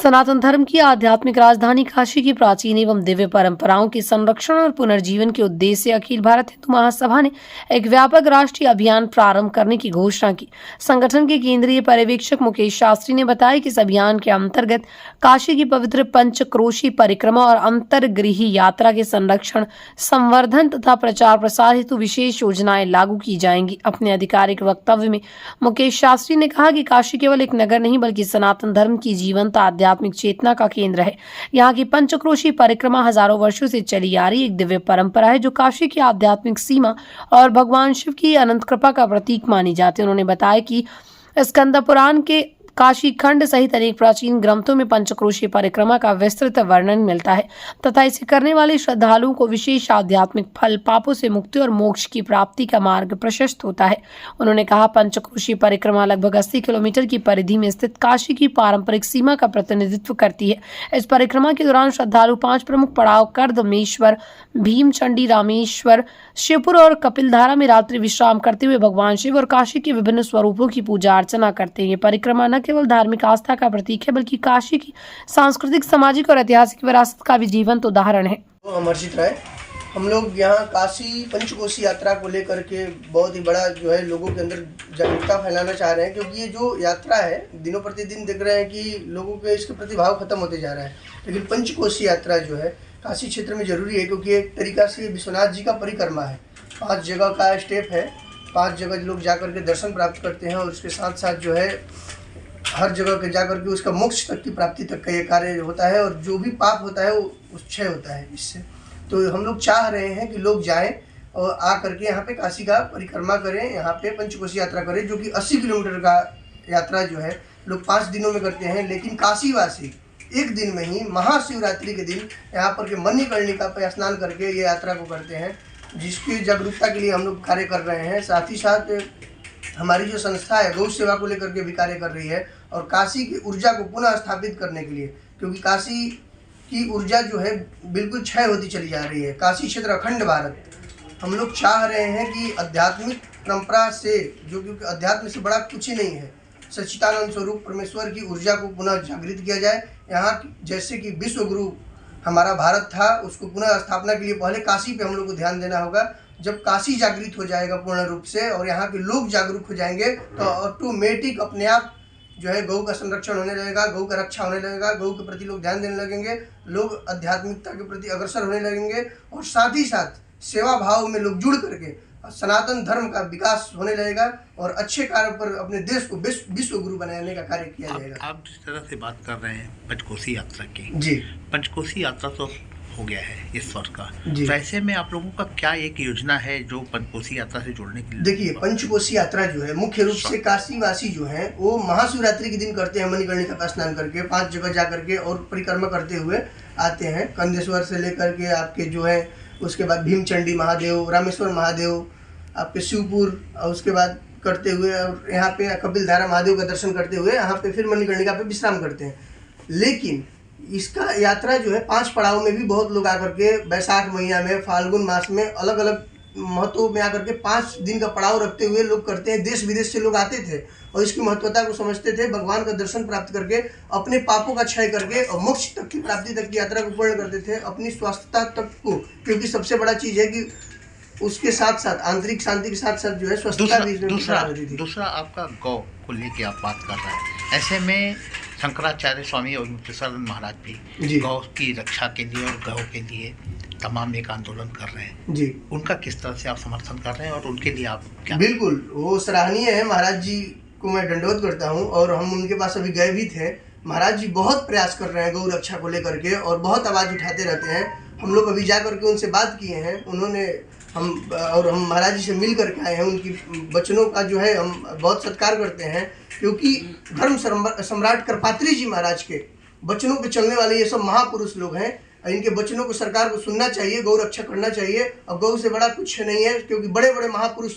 सनातन धर्म की आध्यात्मिक राजधानी काशी की प्राचीन एवं दिव्य परंपराओं के संरक्षण और पुनर्जीवन के उद्देश्य से अखिल भारत हिंदू महासभा ने एक व्यापक राष्ट्रीय अभियान प्रारंभ करने की घोषणा की। संगठन के केंद्रीय पर्यवेक्षक मुकेश शास्त्री ने बताया कि इस अभियान के अंतर्गत काशी की पवित्र पंचक्रोशी परिक्रमा और अंतर्गृही यात्रा के संरक्षण, संवर्धन तथा प्रचार प्रसार हेतु विशेष योजनाएं लागू की जाएंगी। अपने आधिकारिक वक्तव्य में मुकेश शास्त्री ने कहा कि काशी केवल एक नगर नहीं बल्कि सनातन धर्म की जीवंत आध्यात्मिक चेतना का केंद्र है। यहाँ की पंचक्रोशी परिक्रमा हजारों वर्षों से चली आ रही एक दिव्य परंपरा है जो काशी की आध्यात्मिक सीमा और भगवान शिव की अनंत कृपा का प्रतीक मानी जाती है। उन्होंने बताया कि स्कंद पुराण के काशी खंड सहित अनेक प्राचीन ग्रंथों में पंचक्रोशी परिक्रमा का विस्तृत वर्णन मिलता है तथा इसे करने वाले श्रद्धालुओं को विशेष आध्यात्मिक फल, पापों से मुक्ति और मोक्ष की प्राप्ति का मार्ग प्रशस्त होता है। उन्होंने कहा, पंचक्रोशी परिक्रमा लगभग 80 किलोमीटर की परिधि में स्थित काशी की पारंपरिक सीमा का प्रतिनिधित्व करती है। इस परिक्रमा के दौरान श्रद्धालु 5 प्रमुख पड़ाव कर्दमेश्वर, भीमचंडी, रामेश्वर, शिवपुर और कपिलधारा में रात्रि विश्राम करते हुए भगवान शिव और काशी के विभिन्न स्वरूपों की पूजा अर्चना करते हैं। ये परिक्रमा न केवल धार्मिक आस्था का प्रतीक है बल्कि काशी की सांस्कृतिक, सामाजिक और ऐतिहासिक विरासत का भी जीवंत उदाहरण है। अमरजीत राय, हम लोग यहाँ काशी पंचकोशी यात्रा को लेकर के बहुत ही बड़ा जो है लोगों के अंदर जागरूकता फैलाना चाह रहे हैं, क्योंकि ये जो यात्रा है दिनों प्रतिदिन देख रहे हैं कि लोगों के इसके प्रति भाव खत्म होते जा रहा है। लेकिन पंचकोशी यात्रा जो है काशी क्षेत्र में जरूरी है, क्योंकि एक तरीका से विश्वनाथ जी का परिक्रमा है। 5 जगह का स्टेप है, 5 जगह लोग जाकर के दर्शन प्राप्त करते हैं और उसके साथ साथ जो है हर जगह के जाकर के उसका मोक्ष तक की प्राप्ति तक का ये कार्य होता है और जो भी पाप होता है वो क्षय होता है इससे। तो हम लोग चाह रहे हैं कि लोग जाएं और आ करके यहाँ पे काशी का परिक्रमा करें, यहाँ पे पंचकोशी यात्रा करें, जो कि 80 किलोमीटर का यात्रा जो है लोग 5 दिनों में करते हैं। लेकिन काशीवासी एक दिन में ही महाशिवरात्रि के दिन यहाँ पर के मणिकर्णिका पे स्नान करके ये यात्रा को करते हैं, जिसकी जागरूकता के लिए हम लोग कार्य कर रहे हैं। साथ ही साथ हमारी जो संस्था है गौ सेवा को लेकर के भी कार्य कर रही है और काशी की ऊर्जा को पुनः स्थापित करने के लिए, क्योंकि काशी की ऊर्जा जो है बिल्कुल क्षय होती चली जा रही है। काशी क्षेत्र अखंड भारत, हम लोग चाह रहे हैं कि आध्यात्मिक परंपरा से, जो क्योंकि अध्यात्म से बड़ा कुछ ही नहीं है, सच्चिदानंद स्वरूप परमेश्वर की ऊर्जा को पुनः जागृत किया जाए। यहाँ जैसे कि विश्व गुरु हमारा भारत था, उसको पुनः स्थापना के लिए पहले काशी पे हम लोग को ध्यान देना होगा। जब काशी जागृत हो जाएगा पूर्ण रूप से और यहाँ के लोग जागरूक हो जाएंगे तो ऑटोमेटिक अपने आप जो है गौ का संरक्षण होने लगेगा, गौ का रक्षा होने लगेगा, गौ के प्रति लोग ध्यान देने लगेंगे, लोग आध्यात्मिकता के प्रति अग्रसर होने लगेंगे और साथ ही साथ सेवा भाव में लोग जुड़ करके सनातन धर्म का विकास होने लगेगा और अच्छे कार्य पर अपने देश को विश्व गुरु बनाने का कार्य किया जाएगा। आप जिस तरह से बात कर रहे हैं पंचकोशी यात्रा की, जी पंचकोशी यात्रा तो हो गया है इस वर्ष का, तो ऐसे में आप लोगों का क्या एक योजना है जो पंचकोशी यात्रा से जोड़ने के लिए? देखिए, पंचकोशी यात्रा जो है मुख्य रूप से काशीवासी जो है वो महाशिवरात्रि के दिन करते हैं, मणिकर्णिका का स्नान करके 5 जगह जा करके और परिक्रमा करते हुए आते हैं। कंदेश्वर से लेकर के आपके जो है उसके बाद भीमचंडी महादेव, रामेश्वर महादेव, आपके शिवपुर, और उसके बाद करते हुए और यहाँ पे कपिलधारा महादेव का दर्शन करते हुए यहाँ पे फिर मणिकर्णिका पे विश्राम करते हैं। लेकिन इसका यात्रा जो है 5 पड़ाव में भी बहुत लोग आकर के बैसाख महीना में, फाल्गुन मास में अलग अलग महत्व में आकर के 5 दिन का पड़ाव रखते हुए लोग करते हैं। देश विदेश से लोग आते थे और इसकी महत्वता को समझते थे, भगवान का दर्शन प्राप्त करके अपने पापों का क्षय करके और मोक्ष तक की प्राप्ति तक की यात्रा को पूर्ण करते थे, अपनी स्वस्थता तक को, क्योंकि सबसे बड़ा चीज़ है कि उसके साथ साथ आंतरिक शांति के साथ साथ जो है स्वस्थता भी दूसरा आपका गौ को लेके आप बात कर रहे हैं। ऐसे में शंकराचार्य स्वामी और मुक्तेश्वरानंद महाराज भी गौ की रक्षा के लिए और गौ के लिए तमाम एक आंदोलन कर रहे हैं जी। उनका किस तरह से आप समर्थन कर रहे हैं और उनके लिए आप क्या? बिल्कुल, वो सराहनीय है। महाराज जी को मैं दंडवत करता हूँ और हम उनके पास अभी गए भी थे। महाराज जी बहुत प्रयास कर रहे हैं गौ रक्षा को लेकर के और बहुत आवाज़ उठाते रहते हैं। हम लोग अभी जा करके उनसे बात किए हैं, उन्होंने हम महाराज जी से मिल करके आए हैं। उनकी वचनों का जो है हम बहुत सत्कार करते हैं, क्योंकि धर्म सम्राट कृपात्री जी महाराज के वचनों पे चलने वाले ये सब महापुरुष लोग हैं। इनके वचनों को सरकार को सुनना चाहिए, गौ रक्षा करना चाहिए और गौ से बड़ा कुछ नहीं है, क्योंकि बड़े बड़े महापुरुष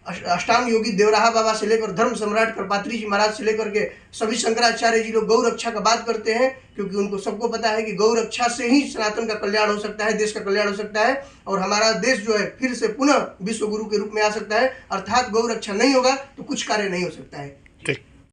अष्टांग योगी देवराहा बाबा से लेकर धर्म सम्राट कृपात्री जी महाराज से लेकर के सभी शंकराचार्य जी लोग गौ रक्षा का बात करते हैं, क्योंकि उनको सबको पता है कि गौ रक्षा से ही सनातन का कल्याण हो सकता है, देश का कल्याण हो सकता है और हमारा देश जो है फिर से पुनः विश्व गुरु के रूप में आ सकता है। अर्थात गौ रक्षा नहीं होगा तो कुछ कार्य नहीं हो सकता है।